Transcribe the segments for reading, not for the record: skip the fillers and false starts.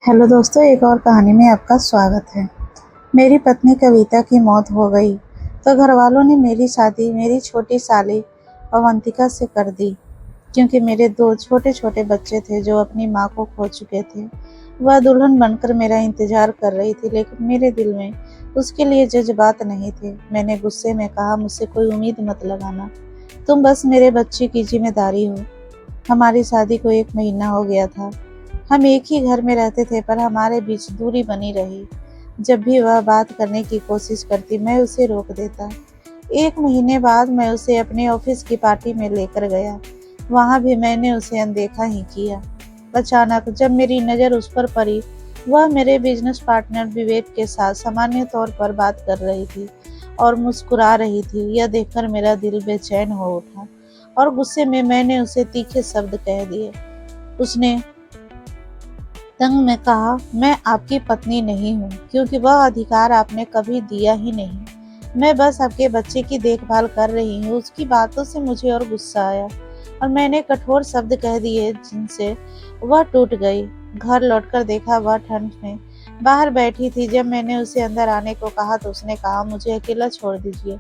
Hello दोस्तों, एक और कहानी में आपका स्वागत है। मेरी पत्नी कविता की मौत हो गई तो घर वालों ने मेरी शादी मेरी छोटी साली अवंतिका से कर दी। क्योंकि मेरे दो छोटे छोटे बच्चे थे जो अपनी माँ को खो चुके थे। वह दुल्हन बनकर मेरा इंतजार कर रही थी, लेकिन मेरे दिल में उसके लिए जज्बात नहीं थे। मैंने गुस्से में कहा, मुझसे कोई उम्मीद मत लगाना, तुम बस मेरे बच्चे की जिम्मेदारी हो। हमारी शादी को 1 महीना हो गया था। हम एक ही घर में रहते थे, पर हमारे बीच दूरी बनी रही। जब भी वह बात करने की कोशिश करती, मैं उसे रोक देता। 1 महीने बाद मैं उसे अपने ऑफिस की पार्टी में लेकर गया। वहां भी मैंने उसे अनदेखा ही किया। अचानक जब मेरी नज़र उस पर पड़ी, वह मेरे बिजनेस पार्टनर विवेक के साथ सामान्य तौर पर बात कर रही थी और मुस्कुरा रही थी। यह देखकर मेरा दिल बेचैन हो उठा और गुस्से में मैंने उसे तीखे शब्द कह दिए। उसने तंग में कहा, मैं आपकी पत्नी नहीं हूँ, क्योंकि वह अधिकार आपने कभी दिया ही नहीं। मैं बस आपके बच्चे की देखभाल कर रही हूँ। उसकी बातों से मुझे और गुस्सा आया और मैंने कठोर शब्द कह दिए जिनसे वह टूट गई। घर लौटकर देखा, वह ठंड में बाहर बैठी थी। जब मैंने उसे अंदर आने को कहा तो उसने कहा, मुझे अकेला छोड़ दीजिए,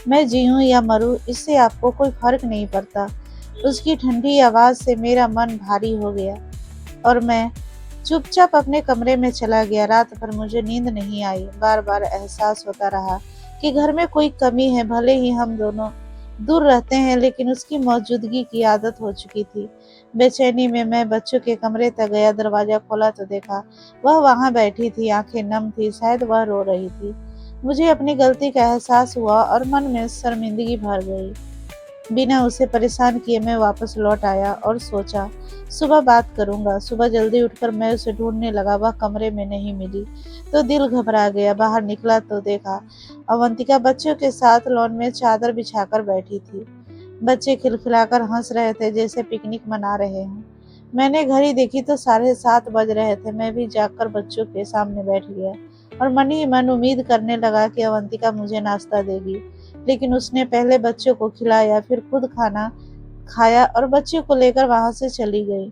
मैं जीऊँ या मरूँ इससे आपको कोई फर्क नहीं पड़ता। उसकी ठंडी आवाज़ से मेरा मन भारी हो गया और मैं चुपचाप अपने कमरे में चला गया। रात भर मुझे नींद नहीं आई। बार बार एहसास होता रहा कि घर में कोई कमी है। भले ही हम दोनों दूर रहते हैं, लेकिन उसकी मौजूदगी की आदत हो चुकी थी। बेचैनी में मैं बच्चों के कमरे तक गया। दरवाजा खोला तो देखा वह वहां बैठी थी, आंखें नम थी, शायद वह रो रही थी। मुझे अपनी गलती का एहसास हुआ और मन में शर्मिंदगी भर गई। बिना उसे परेशान किए मैं वापस लौट आया और सोचा, सुबह बात करूंगा। सुबह जल्दी उठकर मैं उसे ढूंढने लगा। वह कमरे में नहीं मिली तो दिल घबरा गया। बाहर निकला तो देखा अवंतिका बच्चों के साथ लॉन में चादर बिछाकर बैठी थी। बच्चे खिलखिलाकर हंस रहे थे, जैसे पिकनिक मना रहे हों। मैंने घड़ी देखी तो 7:30 बज रहे थे। मैं भी जाकर बच्चों के सामने बैठ गया और मन ही मन उम्मीद करने लगा कि अवंतिका मुझे नाश्ता देगी। लेकिन उसने पहले बच्चों को खिलाया, फिर खुद खाना खाया और बच्चों को लेकर वहां से चली गई।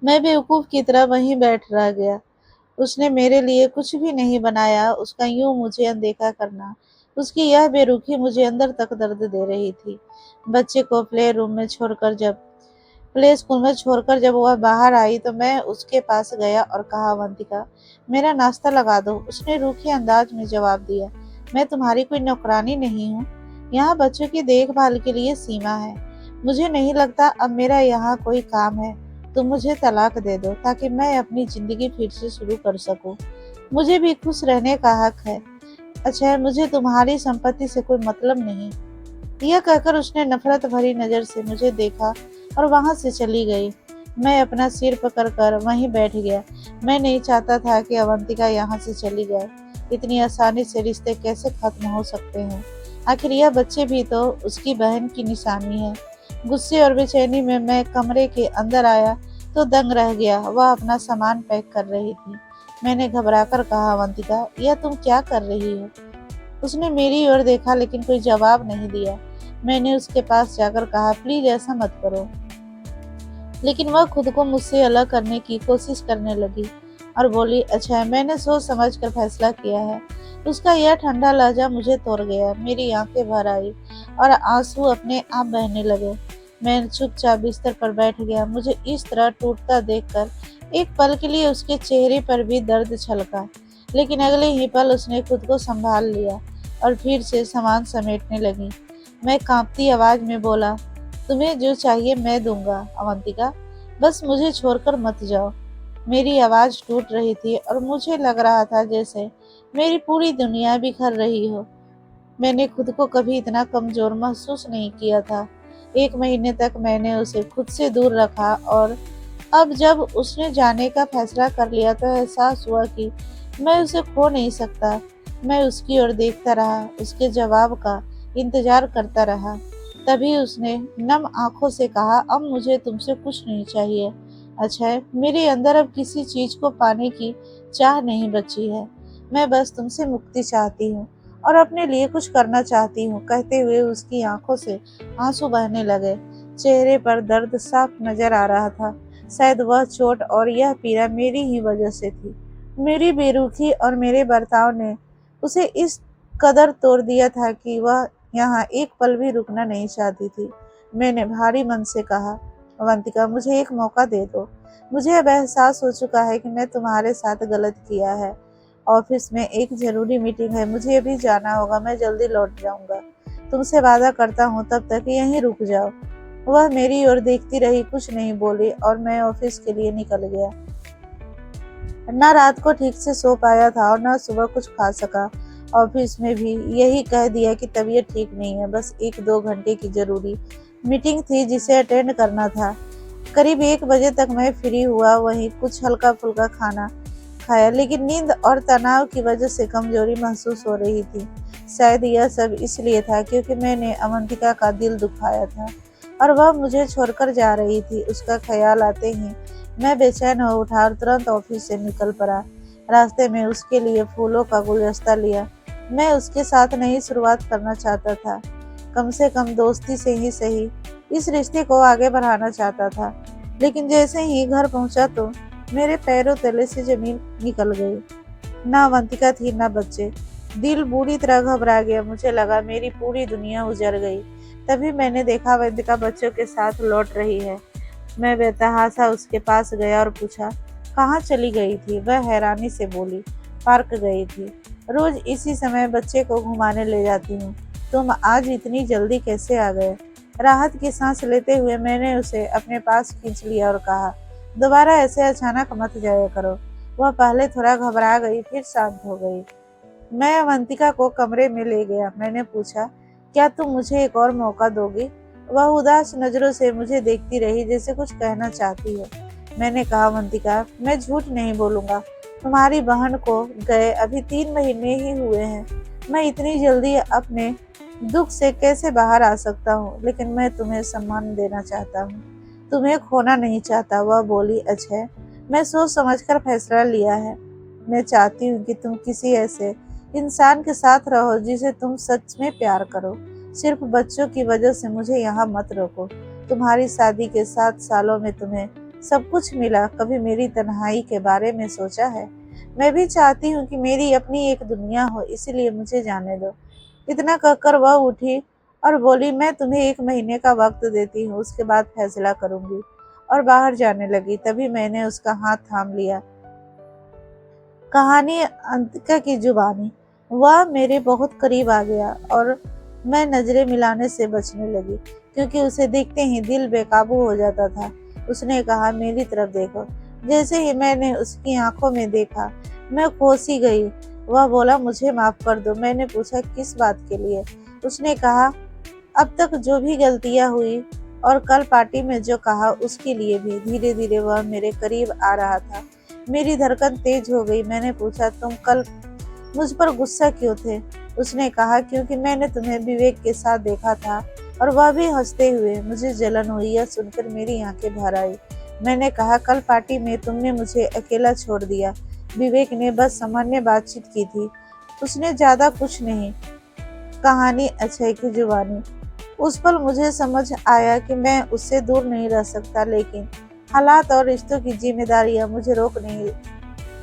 मैं बेवकूफ की तरह वहीं बैठ रह गया। उसने मेरे लिए कुछ भी नहीं बनाया। उसका यूं मुझे अनदेखा करना, उसकी यह बेरुखी मुझे अंदर तक दर्द दे रही थी। बच्चे को प्ले स्कूल में छोड़कर जब वह बाहर आई तो मैं उसके पास गया और कहा, अवंतिका, मेरा नाश्ता लगा दो। उसने रूखे अंदाज में जवाब दिया, मैं तुम्हारी कोई नौकरानी नहीं हूँ। यहाँ बच्चों की देखभाल के लिए सीमा है। मुझे नहीं लगता अब मेरा यहाँ कोई काम है। तुम मुझे तलाक दे दो ताकि मैं अपनी जिंदगी फिर से शुरू कर सकूं। मुझे भी खुश रहने का हक है। अच्छा है, मुझे तुम्हारी संपत्ति से कोई मतलब नहीं। यह कहकर उसने नफरत भरी नजर से मुझे देखा और वहां से चली गई। मैं अपना सिर पकड़कर वहीं बैठ गया। मैं नहीं चाहता था कि अवंतिका यहाँ से चली जाए। इतनी आसानी से रिश्ते कैसे खत्म हो सकते हैं? आखिर यह बच्चे भी तो उसकी बहन की निशानी है। गुस्से और बेचैनी में मैं कमरे के अंदर आया तो दंग रह गया। वह अपना सामान पैक कर रही थी। मैंने घबराकर कहा, अवंतिका, यह तुम क्या कर रही हो? उसने मेरी ओर देखा लेकिन कोई जवाब नहीं दिया। मैंने उसके पास जाकर कहा, प्लीज ऐसा मत करो। लेकिन वह खुद को मुझसे अलग करने की कोशिश करने लगी और बोली, अच्छा है, मैंने सोच समझ कर फैसला किया है। उसका यह ठंडा लहजा मुझे तोड़ गया। मेरी आंखें भर आई और आंसू अपने आप बहने लगे। मैं चुपचाप बिस्तर पर बैठ गया। मुझे इस तरह टूटता देखकर एक पल के लिए उसके चेहरे पर भी दर्द छलका, लेकिन अगले ही पल उसने खुद को संभाल लिया और फिर से सामान समेटने लगी। मैं कांपती आवाज में बोला, तुम्हें जो चाहिए मैं दूंगा अवंतिका, बस मुझे छोड़कर मत जाओ। मेरी आवाज टूट रही थी और मुझे लग रहा था जैसे मेरी पूरी दुनिया बिखर रही हो। मैंने खुद को कभी इतना कमजोर महसूस नहीं किया था। 1 महीने तक मैंने उसे खुद से दूर रखा और अब जब उसने जाने का फैसला कर लिया तो एहसास हुआ कि मैं उसे खो नहीं सकता। मैं उसकी ओर देखता रहा, उसके जवाब का इंतजार करता रहा। तभी उसने नम आंखों से कहा, अब मुझे तुमसे कुछ नहीं चाहिए। अच्छा है, मेरे अंदर अब किसी चीज को पाने की चाह नहीं बची है। मैं बस तुमसे मुक्ति चाहती हूँ और अपने लिए कुछ करना चाहती हूँ। कहते हुए उसकी आंखों से आंसू बहने लगे। चेहरे पर दर्द साफ नजर आ रहा था। शायद वह चोट और यह पीड़ा मेरी ही वजह से थी। मेरी बेरुखी और मेरे बर्ताव ने उसे इस कदर तोड़ दिया था कि वह यहाँ एक पल भी रुकना नहीं चाहती थी। मैंने भारी मन से कहा, अवंतिका, मुझे एक मौका दे दो। मुझे अब एहसास हो चुका है कि मैं तुम्हारे साथ गलत किया है। ऑफिस में एक जरूरी मीटिंग है, मुझे अभी जाना होगा, मैं जल्दी लौट जाऊंगा। तुमसे वादा करता हूँ तब तक यहीं रुक जाओ। वह मेरी ओर देखती रही, कुछ नहीं बोली और मैं ऑफिस के लिए निकल गया। न रात को ठीक से सो पाया था और न सुबह कुछ खा सका। ऑफिस में भी यही कह दिया कि तबीयत ठीक नहीं है, बस 1-2 घंटे की जरूरी मीटिंग थी जिसे अटेंड करना था। करीब 1 बजे तक मैं फ्री हुआ, वहीं कुछ हल्का फुल्का खाना खाया, लेकिन नींद और तनाव की वजह से कमजोरी महसूस हो रही थी। शायद यह सब इसलिए था क्योंकि मैंने अवंतिका का दिल दुखाया था और वह मुझे छोड़कर जा रही थी। उसका ख्याल आते ही मैं बेचैन हो उठा और तुरंत ऑफिस से निकल पड़ा। रास्ते में उसके लिए फूलों का गुलदस्ता लिया। मैं उसके साथ नई शुरुआत करना चाहता था, कम से कम दोस्ती से ही सही इस रिश्ते को आगे बढ़ाना चाहता था। लेकिन जैसे ही घर पहुंचा तो मेरे पैरों तले से जमीन निकल गई। ना अवंतिका थी ना बच्चे। दिल बुरी तरह घबरा गया, मुझे लगा मेरी पूरी दुनिया उजड़ गई। तभी मैंने देखा अवंतिका बच्चों के साथ लौट रही है। मैं बेतहासा उसके पास गया और पूछा, कहाँ चली गई थी? वह हैरानी से बोली, पार्क गई थी, रोज इसी समय बच्चे को घुमाने ले जाती हूँ। तुम आज इतनी जल्दी कैसे आ गए? राहत की सांस लेते हुए मैंने उसे अपने पास खींच लिया और कहा, दोबारा ऐसे अचानक मत जाया करो। वह पहले थोड़ा घबरा गई, फिर शांत हो गई। मैं अवंतिका को कमरे में ले गया। मैंने पूछा, क्या तुम मुझे एक और मौका दोगी? वह उदास नजरों से मुझे देखती रही, जैसे कुछ कहना चाहती हो। मैंने कहा, अवंतिका, मैं झूठ नहीं बोलूंगा। तुम्हारी बहन को गए अभी 3 महीने ही हुए हैं। मैं इतनी जल्दी अपने दुख से कैसे बाहर आ सकता हूँ? लेकिन मैं तुम्हें सम्मान देना चाहता हूँ, तुम्हें खोना नहीं चाहता। वह बोली, अच्छा, मैं सोच समझकर फैसला लिया है। मैं चाहती हूँ कि तुम किसी ऐसे इंसान के साथ रहो जिसे तुम सच में प्यार करो। सिर्फ बच्चों की वजह से मुझे यहाँ मत रोको। तुम्हारी शादी के 7 सालों में तुम्हें सब कुछ मिला, कभी मेरी तन्हाई के बारे में सोचा है? मैं भी चाहती हूँ कि मेरी अपनी एक दुनिया हो, इसीलिए मुझे जाने दो। इतना कहकर वह उठी और बोली, मैं तुम्हें 1 महीने का वक्त देती हूँ, उसके बाद फैसला करूंगी। और बाहर जाने लगी। तभी मैंने उसका हाथ थाम लिया। कहानी अंतिका की जुबानी। वह मेरे बहुत करीब आ गया और मैं नजरें मिलाने से बचने लगी, क्योंकि उसे देखते ही दिल बेकाबू हो जाता था। उसने कहा, मेरी तरफ देखो। जैसे ही मैंने उसकी आंखों में देखा, मैं खो सी गई। वह बोला, मुझे माफ कर दो। मैंने पूछा, किस बात के लिए? उसने कहा, अब तक जो भी गलतियां हुई और कल पार्टी में जो कहा उसके लिए भी। धीरे धीरे वह मेरे करीब आ रहा था। मेरी धड़कन तेज हो गई। मैंने पूछा, तुम कल मुझ पर गुस्सा क्यों थे? उसने कहा, क्योंकि मैंने तुम्हें विवेक के साथ देखा था और वह भी हंसते हुए। मुझे जलन हुई, यह सुनकर मेरी आंखें भर आई। मैंने कहा, कल पार्टी में तुमने मुझे अकेला छोड़ दिया। विवेक ने बस सामान्य बातचीत की थी, उसने ज्यादा कुछ नहीं। कहानी अक्षय की जुबानी। उस पल मुझे समझ आया कि मैं उससे दूर नहीं रह सकता, लेकिन हालात और रिश्तों की जिम्मेदारियां मुझे रोक नहीं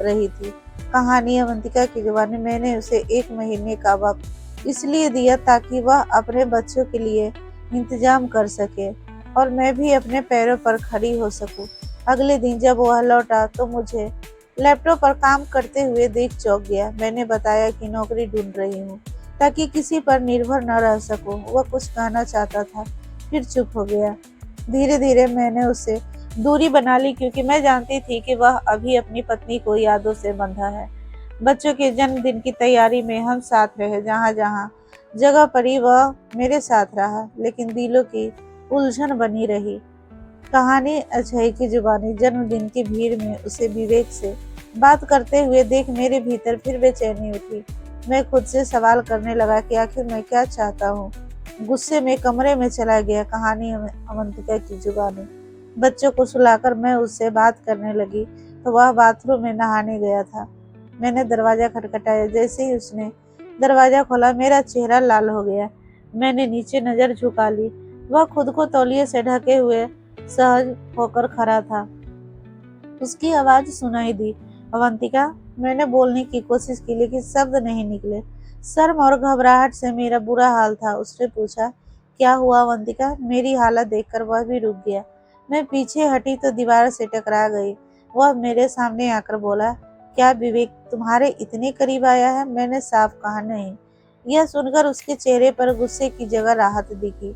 रही थी। कहानी अवंतिका की जुबानी। मैंने उसे 1 महीने का वक्त इसलिए दिया ताकि वह अपने बच्चों के लिए इंतजाम कर सके और मैं भी अपने पैरों पर खड़ी हो सकूं। अगले दिन जब वह लौटा तो मुझे लैपटॉप पर काम करते हुए देख चौंक गया। मैंने बताया कि नौकरी ढूंढ रही हूँ ताकि किसी पर निर्भर न रह सकूं। वह कुछ कहना चाहता था, फिर चुप हो गया। धीरे धीरे मैंने उससे दूरी बना ली, क्योंकि मैं जानती थी कि वह अभी अपनी पत्नी को यादों से बंधा है। बच्चों के जन्मदिन की तैयारी में हम साथ रहे, जहाँ जहाँ जगह पड़ी वह मेरे साथ रहा, लेकिन दिलों की उलझन बनी रही। कहानी अजय की जुबानी। जन्मदिन की भीड़ में उसे विवेक से बात करते हुए देख मेरे भीतर फिर बेचैनी उठी। मैं खुद से सवाल करने लगा कि आखिर मैं क्या चाहता हूँ। गुस्से में कमरे में चला गया। कहानी अवंतिका की जुबानी। बच्चों को सुलाकर मैं उससे बात करने लगी तो वह बाथरूम में नहाने गया था। मैंने दरवाजा खटखटाया। जैसे ही उसने दरवाजा खोला, मेरा चेहरा लाल हो गया। मैंने नीचे नजर झुका ली। वह खुद को तौलिए से ढके हुए सहज होकर खड़ा था। उसकी आवाज सुनाई दी, अवंतिका। मैंने बोलने की कोशिश की लेकिन शब्द नहीं निकले। शर्म और घबराहट से मेरा बुरा हाल था। उसने पूछा, क्या हुआ अवंतिका? मेरी हालत देखकर वह भी रुक गया। मैं पीछे हटी तो दीवार से टकरा गई। वह मेरे सामने आकर बोला, क्या विवेक तुम्हारे इतने करीब आया है? मैंने साफ कहा, नहीं। यह सुनकर उसके चेहरे पर गुस्से की जगह राहत दिखी।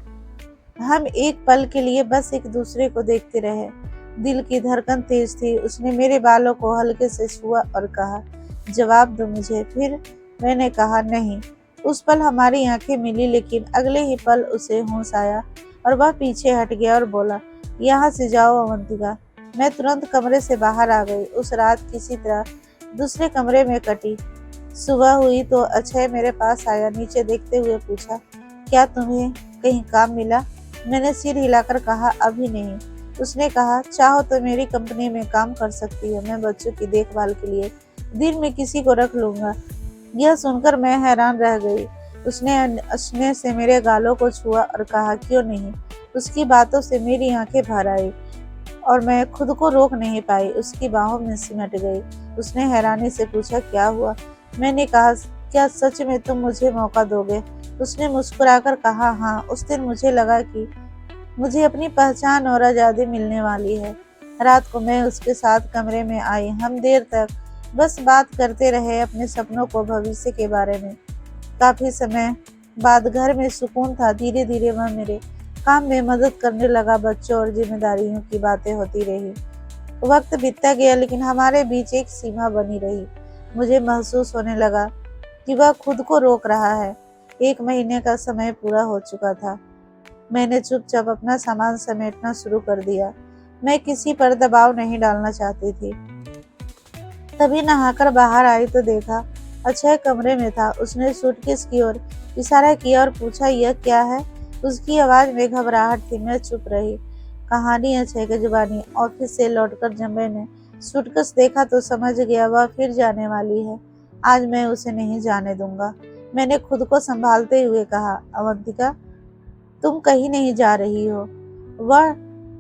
हम एक पल के लिए बस एक दूसरे को देखते रहे। दिल की धड़कन तेज थी। उसने मेरे बालों को हल्के से छुआ और कहा, जवाब दो मुझे। फिर मैंने कहा, नहीं। उस पल हमारी आंखें मिली, लेकिन अगले ही पल उसे होश आया और वह पीछे हट गया और बोला, यहाँ से जाओ अवंतिका। मैं तुरंत कमरे से बाहर आ गई। उस रात किसी तरह दूसरे कमरे में कटी। सुबह हुई तो अक्षय मेरे पास आया। नीचे देखते हुए पूछा, क्या तुम्हें कहीं काम मिला? मैंने सिर हिलाकर कहा, अभी नहीं। उसने कहा, चाहो तो मेरी कंपनी में काम कर सकती हो। मैं बच्चों की देखभाल के लिए दिन में किसी को रख लूंगा। यह सुनकर मैं हैरान रह गई। उसने स्नेह से मेरे गालों को छुआ और कहा, क्यों नहीं? उसकी बातों से मेरी आंखें भर आई और मैं खुद को रोक नहीं पाई। उसकी बाहों में सिमट गई। उसने हैरानी से पूछा, क्या हुआ? मैंने कहा, क्या सच में तुम मुझे मौका दोगे? उसने मुस्कुराकर कहा, हाँ। उस दिन मुझे लगा कि मुझे अपनी पहचान और आज़ादी मिलने वाली है। रात को मैं उसके साथ कमरे में आई। हम देर तक बस बात करते रहे, अपने सपनों को, भविष्य के बारे में। काफी समय बाद घर में सुकून था। धीरे धीरे वह मेरे काम में मदद करने लगा। बच्चों और जिम्मेदारियों की बातें होती रही। वक्त बीतता गया, लेकिन हमारे बीच एक सीमा बनी रही। मुझे महसूस होने लगा कि वह खुद को रोक रहा है। 1 महीने का समय पूरा हो चुका था। मैंने चुपचाप अपना सामान समेटना शुरू कर दिया। मैं किसी पर दबाव नहीं डालना चाहती थी। तभी नहाकर बाहर आई तो देखा अक्षय कमरे में था। उसने सूटकेस की ओर इशारा किया और पूछा, यह क्या है? उसकी आवाज में घबराहट थी। मैं चुप रही। कहानी अक्षय की जुबानी। ऑफिस से लौटकर जब मैंने सूटकेस देखा तो समझ गया वह फिर जाने वाली है। आज मैं उसे नहीं जाने दूंगा। मैंने खुद को संभालते हुए कहा, अवंतिका, तुम कहीं नहीं जा रही हो। वह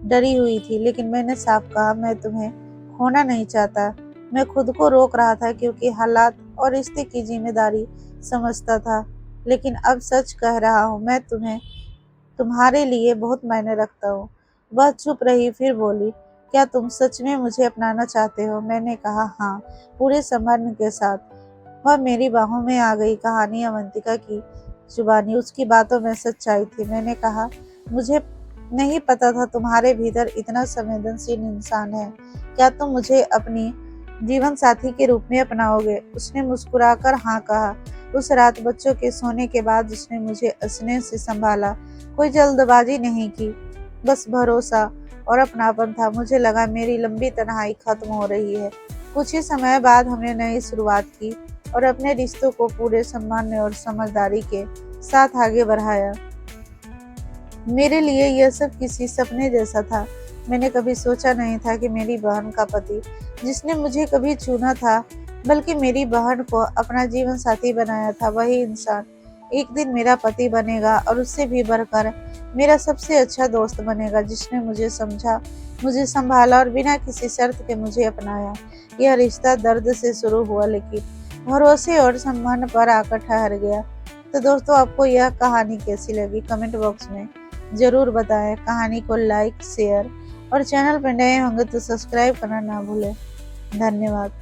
डरी हुई थी, लेकिन मैंने साफ कहा, मैं तुम्हें खोना नहीं चाहता। मैं खुद को रोक रहा था क्योंकि हालात और रिश्ते की जिम्मेदारी समझता था। लेकिन अब सच कह रहा हूँ, मैं तुम्हारे लिए बहुत मायने रखता हूँ। वह चुप रही, फिर बोली, क्या तुम सच में मुझे अपनाना चाहते हो? मैंने कहा, हाँ, पूरे सम्मान के साथ। वह मेरी बाहों में आ गई। कहानी अवंतिका की जुबानी। उसकी बातों में सच्चाई थी। मैंने कहा, मुझे नहीं पता था तुम्हारे भीतर इतना संवेदनशील इंसान है। क्या तुम मुझे अपनी जीवन साथी के रूप में अपनाओगे? उसने मुस्कुराकर हाँ कहा। उस रात बच्चों के सोने के बाद उसने मुझे स्नेह से संभाला। कोई जल्दबाजी नहीं की, बस भरोसा और अपनापन था। मुझे लगा मेरी लंबी तन्हाई खत्म हो रही है। कुछ ही समय बाद हमने नई शुरुआत की और अपने रिश्तों को पूरे सम्मान और समझदारी के साथ आगे बढ़ाया। मेरे लिए यह सब किसी सपने जैसा था। मैंने कभी सोचा नहीं था कि मेरी बहन का पति, जिसने मुझे कभी चुना था, बल्कि मेरी बहन को अपना जीवन साथी बनाया था, वही इंसान एक दिन मेरा पति बनेगा और उससे भी बढ़कर मेरा सबसे अच्छा दोस्त बनेगा, जिसने मुझे समझा, मुझे संभाला और बिना किसी शर्त के मुझे अपनाया। यह रिश्ता दर्द से शुरू हुआ, लेकिन भरोसे और सम्मान पर आकर ठहर गया। तो दोस्तों, आपको यह कहानी कैसी लगी? कमेंट बॉक्स में जरूर बताएं। कहानी को लाइक, शेयर और चैनल पर नए होंगे तो सब्सक्राइब करना ना भूलें। धन्यवाद।